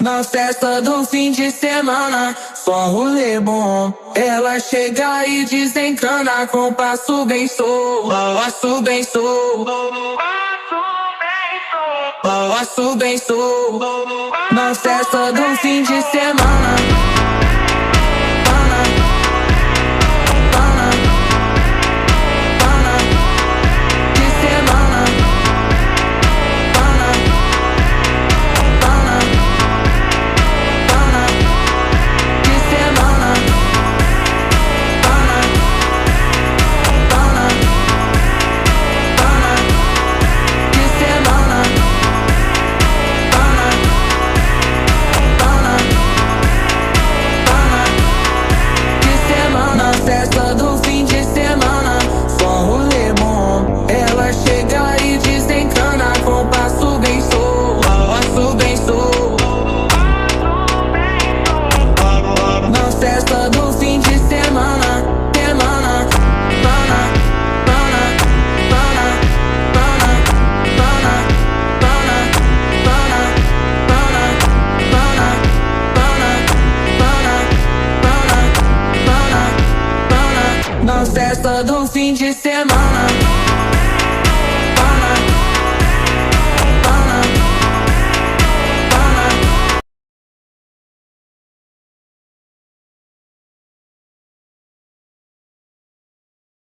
Na festa do fim de semana, só rolê bom. Ela chega e desencana com passo bem solto, passo bem solto, passo bem solto. Na festa do fim de semana. Festa do fim de semana, só rolê bom. Ela chega e desencana com passo bem solto, passo bem solto. Na festa do fim de semana, semana, pana, pana, pana, pana, pana, pana, pana, pana, pana, pana, pana, pana. Na festa do fim de semana.